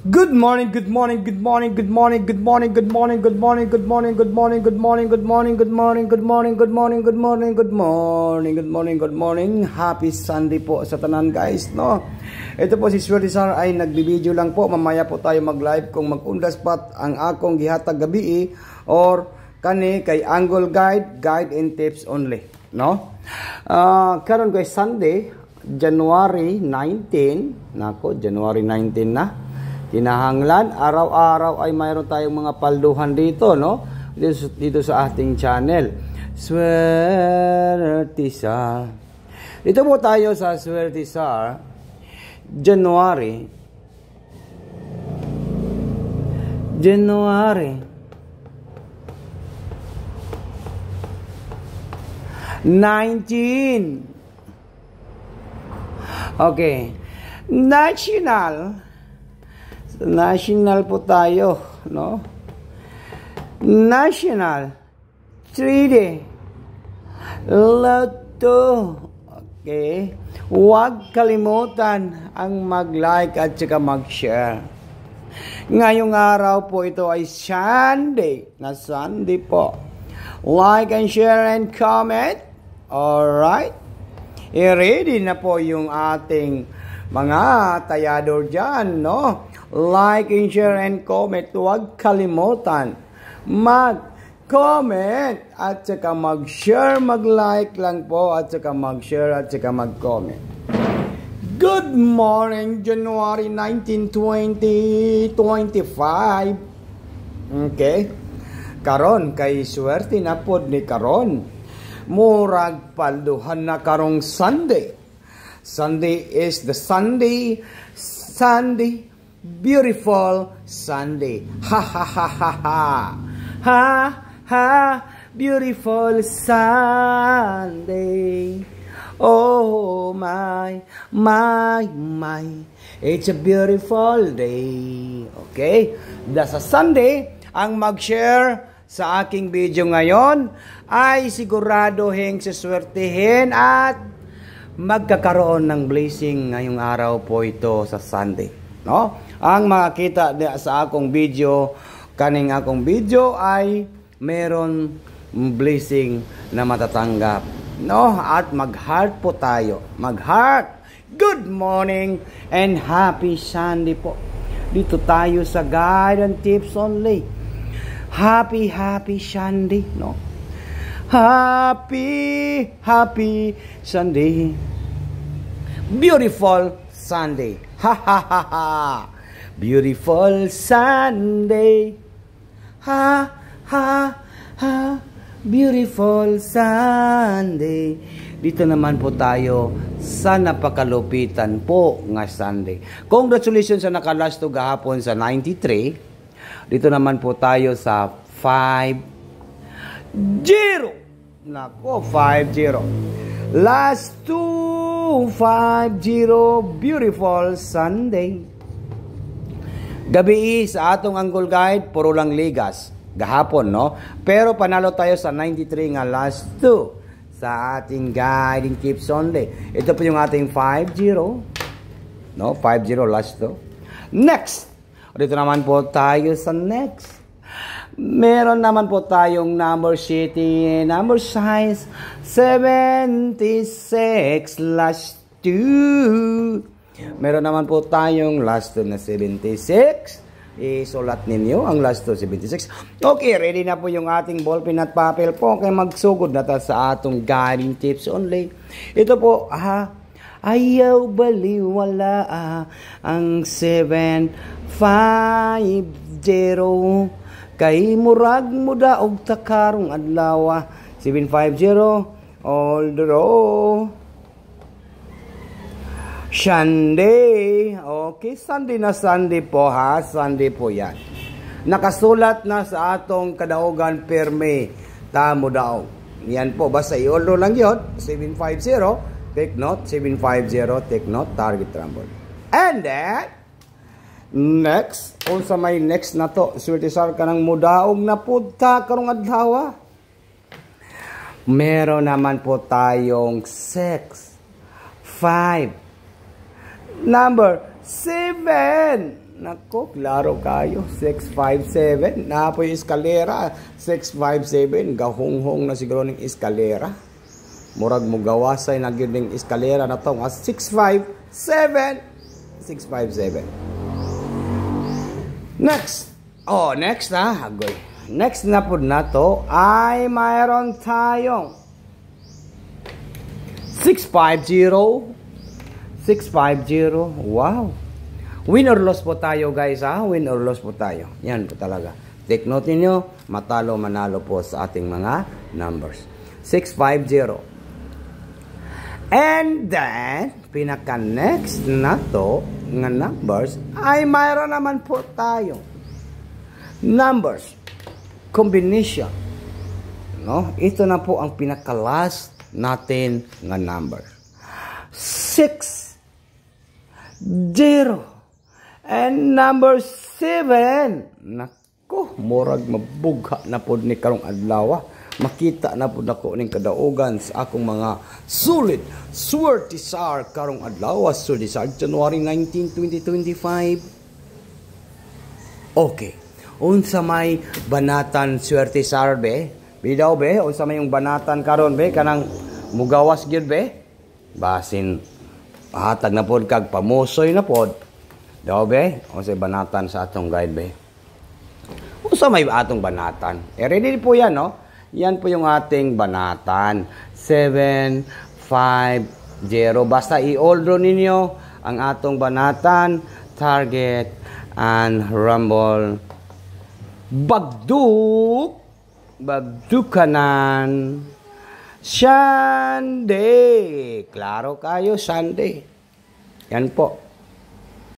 Good morning, good morning, good morning, good morning, good morning, good morning, good morning, good morning, good morning, good morning, good morning, good morning, good morning, good morning, good morning, good morning, good morning, good morning. Happy Sunday po sa tanan guys, no? Ito po si Swerte Sar ay nagbibideo lang po. Mamaya po tayo mag-live kung mag-undas pat ang akong gihatag gabi or kani kay Angle Guide and Tips only, no? Karon guys Sunday, January 19, nako, January 19 na. Kinahanglan, araw-araw ay mayroon tayong mga palduhan dito, no? Dito sa ating channel. Swerte Sar. Dito po tayo sa Swerte Sar, January 19. Okay. National po tayo, no? National 3D Lotto. Okay. Huwag kalimutan ang mag-like at saka mag-share. Ngayong araw po ito ay Sunday. Na Sunday po. Like and share and comment. Alright. I-ready na po yung ating mga tayador dyan, no? Like and share and comment. Huwag kalimutan mag-comment at saka mag-share, mag-like lang po at saka mag-share at saka mag-comment. Good morning, January 19, 2025. Okay. Karon kay swerte na pod ni karon. Murag palduhan na karong Sunday. Sunday is the Sunday, beautiful Sunday. Ha ha ha ha ha. Ha ha, beautiful Sunday. Oh my, it's a beautiful day. Okay? Sa Sunday, ang mag-share sa aking video ngayon ay siguraduhin siswertihin at magkakaroon ng blessing ngayong araw po ito sa Sunday, no? Ang makakita sa akong video, kaning akong video ay meron blessing na matatanggap, no? At mag-heart po tayo. Mag-heart. Good morning and happy Sunday po. Dito tayo sa Guide and Tips only. Happy Sunday, no? Happy Sunday. Beautiful Sunday. Ha ha ha ha. Beautiful Sunday. Ha ha ha. Beautiful Sunday. Dito naman po tayo sa napakalupitan po nga Sunday. Congratulations sa nakalasto gahapon sa 93. Dito naman po tayo sa 5-0. Nako, 5-0. Last 2-5-0. Beautiful Sunday. Gabi sa atong Angle Guide, puro lang ligas. Gahapon, no? Pero panalo tayo sa 93 nga last 2 sa ating guiding tips only. Ito po yung ating 5-0. No? 5-0 last 2. Next. Dito naman po tayo sa next. Meron naman po tayong number city, number size 76 last 2. Meron naman po tayong last 2 na 76. Isulat ninyo ang last 2, 76. Okay, ready na po yung ating ballpen at papel po. Kaya magsugod na tayo sa atong guiding tips only. Ito po, ayaw baliwala ang 750. Kay murag muda og takarong adlaw 750 all the row. Sunday. Okay, Sunday na Sunday po ha. Sunday po yan. Nakasulat na sa atong kadaugan perme. Tamo daw. Yan po. Basta i-order lang yun. 750. Take note. 750. Take note. Target rumble. And then, next. Kung sa may next na to. Swerte Sar ka ng mudaog na punta karong adlaw. Meron naman po tayong 6, 5, number 7. Nako, klaro kayo. 657. Na po yung eskalera. 657. Gahunghong na siguro ng eskalera. Murag mo gawasay na gyud ning eskalera na to. 657. 657. Next. Oh, next na. Agoy. Next na po na to ay mayroon tayong 650. 650. Wow. Win or loss po tayo guys ha. Win or loss po tayo. Yan po talaga. Take note niyo, matalo manalo po sa ating mga numbers. 650. And then, pinaka next na to nga numbers ay mayroon naman po tayo. Numbers. Combination. No? Ito na po ang pinaka last natin nga number. 6 0 and number 7. Nako, murag mabugha na po ni karong adlaw. Makita na po nako ning kadaugan sa akong mga sulit swertisar karong adlaw. Swertisar January 19, 2025. Okay. Unsa may banatan swertisar be? Bidaw be, unsa may yung banatan karon be kanang mugawas gyud be? Basin hatag na pod kag pamusoy na pod. Daw be, unsa banatan sa atong guide be? Unsa may atong banatan? Ready po yan, no? Yan po yung ating banatan. 750. Basta i-order ninyo ang atong banatan, target, and rumble. Bagdukanan. Sunday. Klaro kayo, Sunday. Yan po.